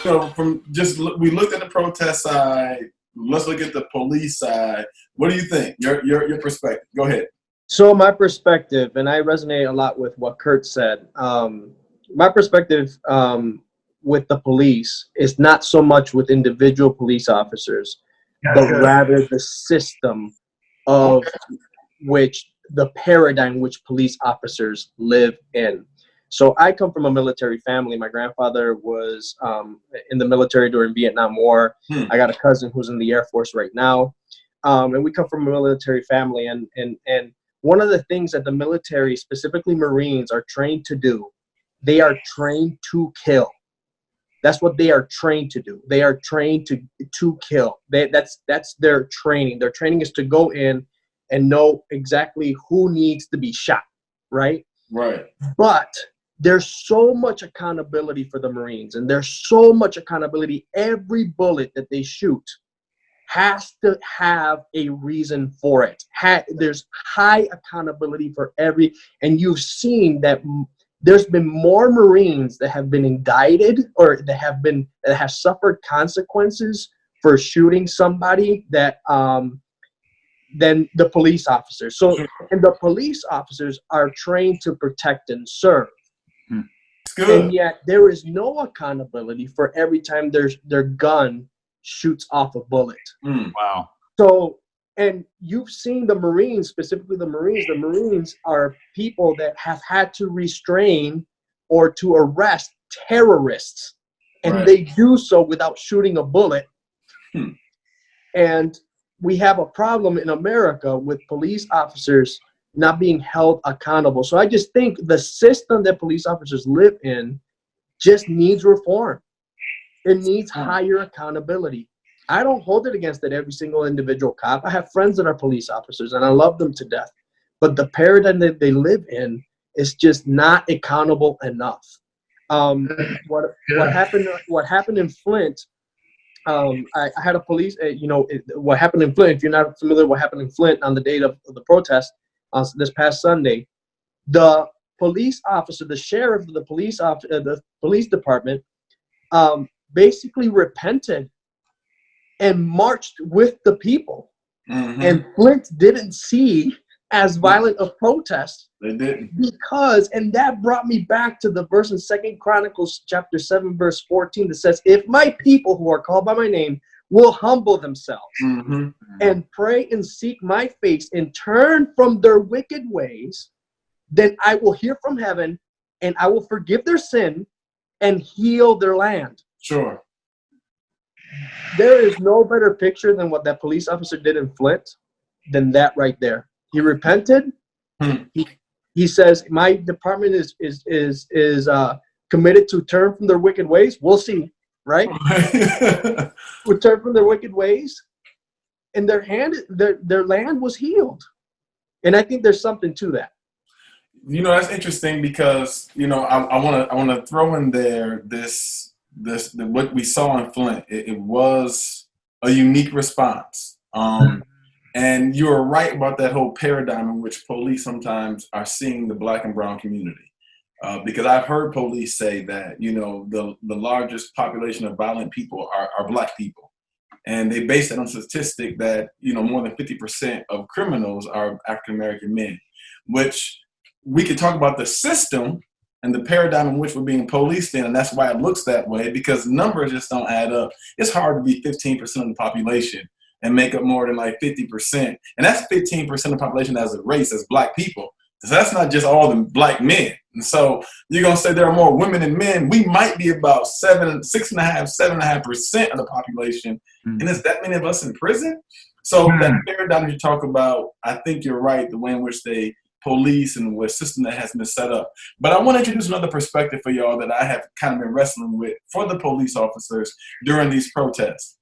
So we looked at the protest side. Let's look at the police side. What do you think? Your perspective. Go ahead. So my perspective, and I resonate a lot with what Curt said. My perspective with the police is not so much with individual police officers, but rather the system of which the paradigm which police officers live in. So I come from a military family. My grandfather was in the military during Vietnam War. I got a cousin who's in the Air Force right now. And we come from a military family. And one of the things that the military, specifically Marines, are trained to do, they are trained to kill. That's what they are trained to do. They are trained to kill. That's their training. Their training is to go in and know exactly who needs to be shot, right? Right. But there's so much accountability for the Marines, and there's so much accountability. Every bullet that they shoot has to have a reason for it. There's high accountability for every, and you've seen that there's been more Marines that have been indicted or that have suffered consequences for shooting somebody than the police officers. So, and the police officers are trained to protect and serve. And yet there is no accountability for every time their gun shoots off a bullet. Wow. So, and you've seen the Marines, specifically the Marines. The Marines are people that have had to restrain or to arrest terrorists. And they do so without shooting a bullet. And we have a problem in America with police officers not being held accountable. So I just think the system that police officers live in just needs reform. It needs higher accountability. I don't hold it against that every single individual cop. I have friends that are police officers, and I love them to death. But the paradigm that they live in is just not accountable enough. What happened in Flint? I had a police. What happened in Flint? If you're not familiar, what happened in Flint on the date of the protest this past Sunday, the police officer, the sheriff of the police department, basically repented and marched with the people. And Flint didn't see as violent a protest. They didn't. And that brought me back to the verse in 2 Chronicles chapter 7, verse 14 that says, if my people who are called by my name will humble themselves and pray and seek my face and turn from their wicked ways, then I will hear from heaven and I will forgive their sin and heal their land. Sure. There is no better picture than what that police officer did in Flint than that right there. He repented. He says, my department is committed to turn from their wicked ways. We'll see, right? We'll turn from their wicked ways, and their land was healed. And I think there's something to that. That's interesting because I want to throw in there this what we saw in Flint. It was a unique response. And you're right about that whole paradigm in which police sometimes are seeing the Black and brown community. Because I've heard police say that, the largest population of violent people are Black people. And they base that on statistic that, more than 50% of criminals are African-American men, which we could talk about the system and the paradigm in which we're being policed in, and that's why it looks that way, because numbers just don't add up. It's hard to be 15% of the population and make up more than like 50%. And that's 15% of the population as a race, as Black people. So that's not just all the Black men. And so you're going to say there are more women than men. We might be about 7.5% of the population. And there's that many of us in prison. So that paradigm you talk about, I think you're right, the way in which they police and the system that has been set up. But I want to introduce another perspective for y'all that I have kind of been wrestling with for the police officers during these protests.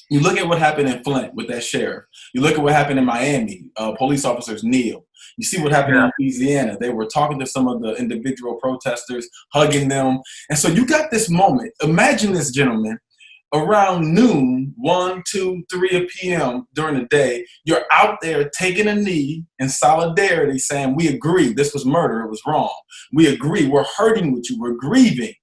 You look at what happened in Flint with that sheriff. You look at what happened in Miami. Police officers kneel. You see what happened in Louisiana. They were talking to some of the individual protesters, hugging them. And so you got this moment. Imagine this, gentlemen. Around noon, 1, 2, 3 p.m. during the day, you're out there taking a knee in solidarity saying, we agree this was murder, it was wrong. We agree, we're hurting with you, we're grieving.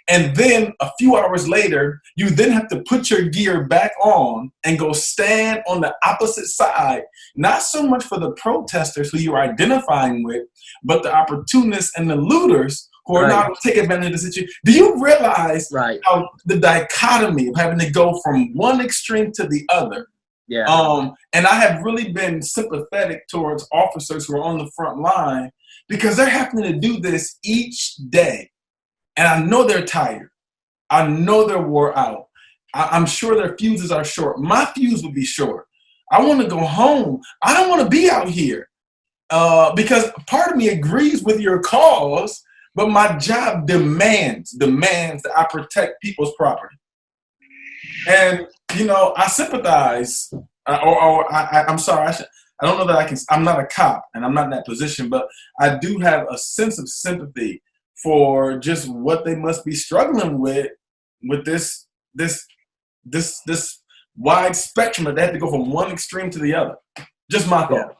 And then a few hours later, you then have to put your gear back on and go stand on the opposite side, not so much for the protesters who you're identifying with, but the opportunists and the looters who are not going to take advantage of the situation. Do you realize how the dichotomy of having to go from one extreme to the other? Yeah. And I have really been sympathetic towards officers who are on the front line because they're having to do this each day. And I know they're tired. I know they're wore out. I'm sure their fuses are short. My fuse would be short. I want to go home. I don't want to be out here because part of me agrees with your cause, but my job demands that I protect people's property. And, you know, I sympathize, I'm sorry, I don't know that I can, I'm not a cop and I'm not in that position, but I do have a sense of sympathy for just what they must be struggling with this wide spectrum that they have to go from one extreme to the other. Just my thought.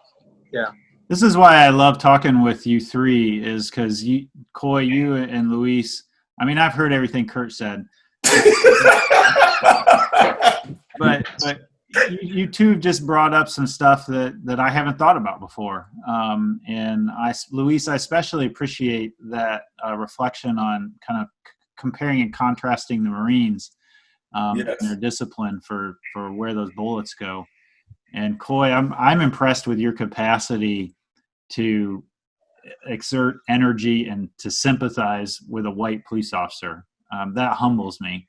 Yeah. This is why I love talking with you three, is because you, Coye, you and Luis, I mean, I've heard everything Curt said. but you two just brought up some stuff that I haven't thought about before. And Luis, I especially appreciate that reflection on kind of comparing and contrasting the Marines and their discipline for where those bullets go. And Coye, I'm impressed with your capacity to exert energy and to sympathize with a white police officer. That humbles me.